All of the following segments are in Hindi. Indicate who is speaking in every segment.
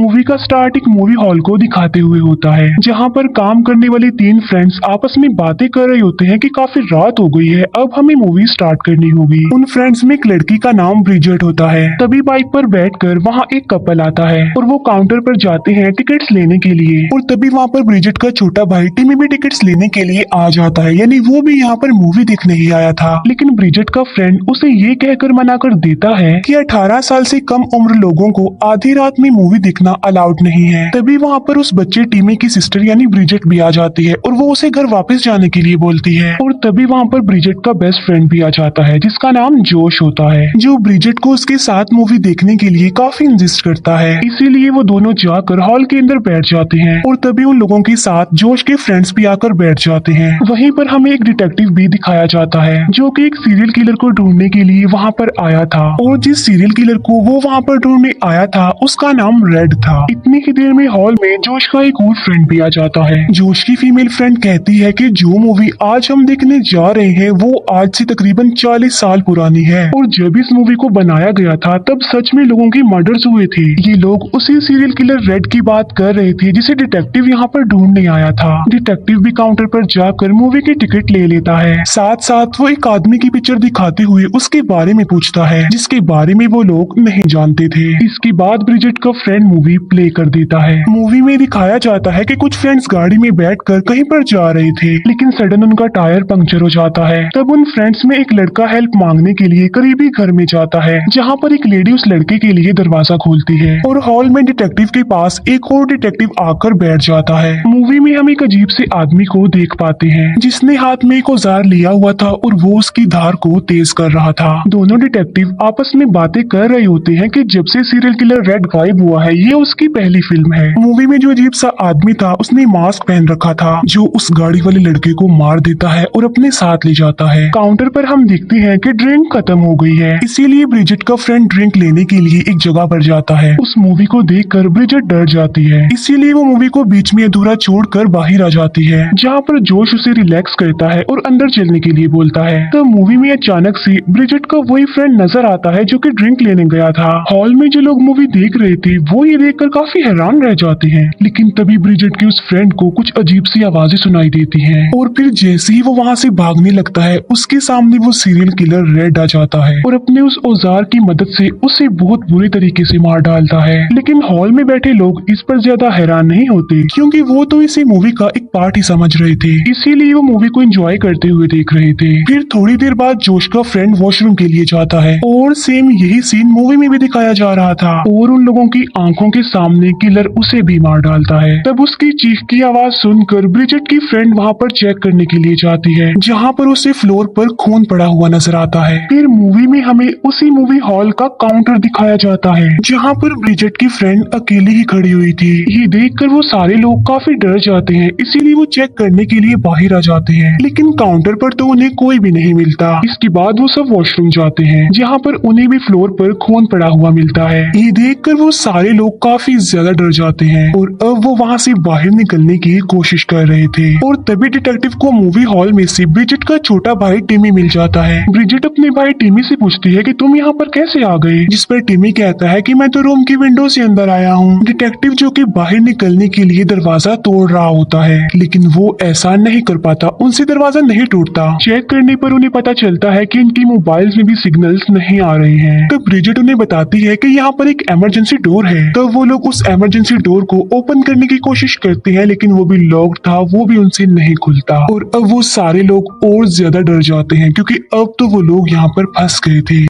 Speaker 1: मूवी का स्टार्ट एक मूवी हॉल को दिखाते हुए होता है, जहाँ पर काम करने वाले तीन फ्रेंड्स आपस में बातें कर रहे होते हैं कि काफी रात हो गई है, अब हमें मूवी स्टार्ट करनी होगी। उन फ्रेंड्स में एक लड़की का नाम ब्रिजेट होता है। तभी बाइक पर बैठकर वहाँ एक कपल आता है और वो काउंटर पर जाते हैं टिकट्स लेने के लिए। और तभी वहाँ पर ब्रिजेट का छोटा भाई टिमी भी टिकट्स लेने के लिए आ जाता है, यानी वो भी यहाँ पर मूवी देखने ही आया था। लेकिन ब्रिजेट का फ्रेंड उसे ये कहकर मना कर देता है कि 18 साल से कम उम्र लोगों को आधी रात में मूवी देखना अलाउड नहीं है। तभी वहाँ पर उस बच्चे टीमी की सिस्टर यानी ब्रिजेट भी आ जाती है और वो उसे घर वापस जाने के लिए बोलती है। और तभी वहाँ पर ब्रिजेट का बेस्ट फ्रेंड भी आ जाता है, जिसका नाम जोश होता है, जो ब्रिजेट को उसके साथ मूवी देखने के लिए काफी इंसिस्ट करता है। इसीलिए वो दोनों जाकर हॉल के अंदर बैठ जाते हैं और तभी उन लोगों के साथ जोश के फ्रेंड्स भी आकर बैठ जाते हैं। वहीं पर हमें एक डिटेक्टिव भी दिखाया जाता है, जो कि एक सीरियल किलर को ढूंढने के लिए वहाँ पर आया था। और जिस सीरियल किलर को वो वहाँ पर ढूंढने आया था उसका नाम रेड था। इतनी ही देर में हॉल में जोश का एक और फ्रेंड भी आ जाता है। जोश की फीमेल फ्रेंड कहती है कि जो मूवी आज हम देखने जा रहे हैं वो आज से तकरीबन 40 साल पुरानी है, और जब इस मूवी को बनाया गया था तब सच में लोगों की मर्डर्स हुए थे। ये लोग उसी सीरियल किलर रेड की बात कर रहे थे जिसे डिटेक्टिव यहाँ पर ढूंढने आया था। डिटेक्टिव भी काउंटर पर जाकर मूवी की टिकट ले लेता है। साथ साथ वो एक आदमी की पिक्चर दिखाते हुए उसके बारे में पूछता है, जिसके बारे में वो लोग नहीं जानते थे। इसके बाद ब्रिजेट का फ्रेंड मूवी प्ले कर देता है। मूवी में दिखाया जाता है कि कुछ फ्रेंड्स गाड़ी में बैठकर कहीं पर जा रहे थे, लेकिन सडन उनका टायर पंक्चर हो जाता है। तब उन फ्रेंड्स में एक लड़का हेल्प मांगने के लिए करीबी घर में जाता है, जहाँ पर एक लेडी उस लड़के के लिए दरवाजा खोलती है और हॉल में डिटेक्टिव के पास एक और डिटेक्टिव आकर बैठ जाता है। मूवी में हम एक अजीब से आदमी को देख पाते हैं, जिसने हाथ में एक औजार लिया हुआ था और वो उसकी धार को तेज कर रहा था। दोनों डिटेक्टिव आपस में बातें कर रहे होते हैं कि जब से सीरियल किलर रेड गायब हुआ है ये उसकी पहली फिल्म है। मूवी में जो अजीब सा आदमी था उसने मास्क पहन रखा था, जो उस गाड़ी वाले लड़के को मार देता है और अपने साथ ले जाता है। काउंटर पर हम देखते हैं कि ड्रिंक खत्म हो गई है, इसीलिए ब्रिजेट का फ्रेंड ड्रिंक लेने के लिए एक जगह पर जाता है। उस मूवी को देखकर ब्रिजेट डर जाती है, इसीलिए वो मूवी को बीच में अधूरा छोड़कर बाहर आ जाती है, जहाँ पर जोश उसे रिलैक्स करता है और अंदर चलने के लिए बोलता है। तब मूवी में अचानक से ब्रिजेट का वही फ्रेंड नजर आता है जो कि ड्रिंक लेने गया था। हॉल में जो लोग मूवी देख रहे थे वो ये देखकर काफी हैरान रह जाते हैं, लेकिन तभी ब्रिजेट के उस फ्रेंड को कुछ अजीब सी आवाजें सुनाई देती हैं और फिर जैसे ही वो वहाँ से भागने लगता है उसके सामने वो सीरियल किलर रेड आ जाता है और अपने उस औजार की मदद से उसे बहुत बुरे तरीके से मार डालता है। लेकिन हॉल में बैठे लोग इस पर ज्यादा हैरान नहीं होते, क्योंकि वो तो इसी मूवी का एक पार्ट ही समझ रहे थे, इसीलिए वो मूवी को एंजॉय करते हुए देख रहे थे। फिर थोड़ी देर बाद जोश का फ्रेंड वॉशरूम के लिए जाता है और सेम यही सीन मूवी में भी दिखाया जा रहा था और उन लोगों की आंखों के सामने किलर उसे भी मार डालता है। तब उसकी चीख की आवाज सुनकर ब्रिजेट की फ्रेंड वहाँ पर चेक करने के लिए जाती है, जहाँ पर उसे फ्लोर पर खून पड़ा हुआ नजर आता है। फिर मूवी में हमें उसी मूवी हॉल का काउंटर दिखाया जाता है, जहाँ पर ब्रिजेट की फ्रेंड अकेली ही खड़ी हुई थी। ये देखकर वो सारे लोग काफी डर जाते हैं, इसीलिए वो चेक करने के लिए बाहर आ जाते हैं, लेकिन काउंटर पर तो उन्हें कोई भी नहीं मिलता। इसके बाद वो सब वॉशरूम जाते हैं, जहाँ पर उन्हें भी फ्लोर पर खून पड़ा हुआ मिलता है। ये देखकर वो सारे लोग काफी ज्यादा डर जाते हैं और अब वो वहाँ से बाहर निकलने की कोशिश कर रहे थे। और तभी डिटेक्टिव को मूवी हॉल में से ब्रिजेट का छोटा भाई टिमी मिल जाता है। ब्रिजेट अपने भाई टिमी से पूछती है कि तुम यहाँ पर कैसे आ गए, जिस पर टिमी कहता है कि मैं तो रूम की विंडो से अंदर आया हूँ। डिटेक्टिव जो कि बाहर निकलने के लिए दरवाजा तोड़ रहा होता है, लेकिन वो ऐसा नहीं कर पाता, उनसे दरवाजा नहीं टूटता। चेक करने पर उन्हें पता चलता है कि इनकी मोबाइल्स में भी सिग्नल्स नहीं आ रहे हैं। तब ब्रिजेट उन्हें बताती है कि यहाँ पर एक इमरजेंसी डोर है। तब वो लोग उस इमरजेंसी डोर को ओपन करने की कोशिश करते हैं, लेकिन वो भी लॉक्ड था, वो भी उनसे नहीं खुलता। और अब वो सारे लोग और ज्यादा डर जाते हैं, क्योंकि अब तो वो लोग यहाँ पर फंस गए थे।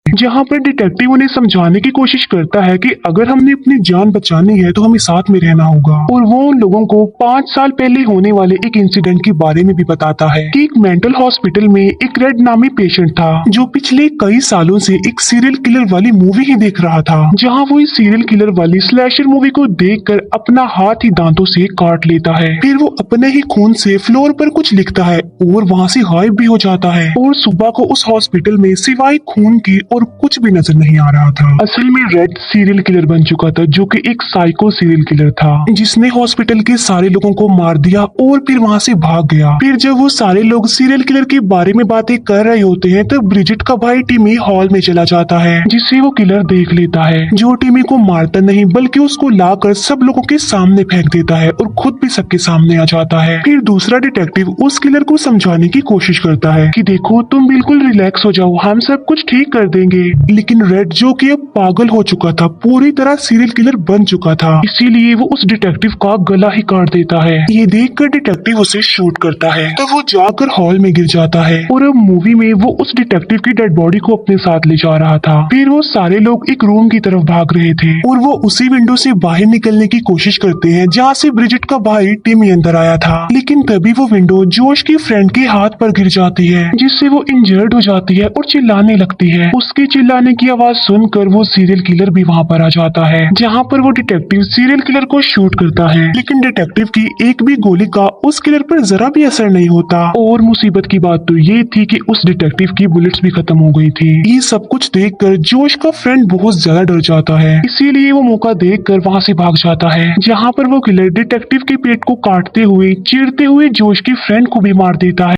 Speaker 1: जहाँ पर डिटेक्टिव उन्हें समझाने की कोशिश करता है कि अगर हमने अपनी जान बचानी है तो हमें साथ में रहना होगा, और वो उन लोगों को 5 साल पहले होने वाले एक इंसिडेंट के बारे में भी बताता है कि एक मेंटल हॉस्पिटल में एक रेड नामी पेशेंट था, जो पिछले कई सालों से एक सीरियल किलर वाली मूवी ही देख रहा था, जहाँ वो इस सीरियल किलर वाली स्लैशर मूवी को देखकर अपना हाथ ही दांतों से काट लेता है। फिर वो अपने ही खून से फ्लोर पर कुछ लिखता है और वहाँ से गायब भी हो जाता है। और सुबह को उस हॉस्पिटल में सिवाय खून की और और कुछ भी नजर नहीं आ रहा था। असल में रेड सीरियल किलर बन चुका था, जो कि एक साइको सीरियल किलर था, जिसने हॉस्पिटल के सारे लोगों को मार दिया और फिर वहाँ से भाग गया। फिर जब वो सारे लोग सीरियल किलर के बारे में बातें कर रहे होते हैं तब ब्रिजिट का भाई टिमी हॉल में चला जाता है, जिसे वो किलर देख लेता है, जो टिमी को मारता नहीं बल्कि उसको लाकर सब लोगों के सामने फेंक देता है और खुद भी सबके सामने आ जाता है। फिर दूसरा डिटेक्टिव उस किलर को समझाने की कोशिश करता है कि देखो तुम बिल्कुल रिलैक्स हो जाओ, हम सब कुछ ठीक कर देंगे। लेकिन रेड, जो कि अब पागल हो चुका था, पूरी तरह सीरियल किलर बन चुका था, इसीलिए वो उस डिटेक्टिव का गला ही काट देता है। ये देखकर डिटेक्टिव उसे शूट करता है, तो वो जाकर हॉल में गिर जाता है और अब मूवी में वो उस डिटेक्टिव की डेड बॉडी को अपने साथ ले जा रहा था। फिर वो सारे लोग एक रूम की तरफ भाग रहे थे और वो उसी विंडो से बाहर निकलने की कोशिश करते हैं जहाँ से ब्रिजिट का भाई टिमी अंदर आया था। लेकिन तभी वो विंडो जोश की फ्रेंड के हाथ पर गिर जाती है, जिससे वो इंजर्ड हो जाती है और चिल्लाने लगती है। उसके चिल्लाने की आवाज सुनकर वो सीरियल किलर भी वहाँ पर आ जाता है, जहाँ पर वो डिटेक्टिव सीरियल किलर को शूट करता है। लेकिन डिटेक्टिव की एक भी गोली का उस किलर पर जरा भी असर नहीं होता। और मुसीबत की बात तो ये थी कि उस डिटेक्टिव की बुलेट्स भी खत्म हो गई थी। ये सब कुछ देखकर जोश का फ्रेंड बहुत ज्यादा डर जाता है, इसीलिए वो मौका देखकर वहाँ से भाग जाता है, जहाँ पर वो किलर डिटेक्टिव के पेट को काटते हुए, चीरते हुए जोश की फ्रेंड को भी मार देता है।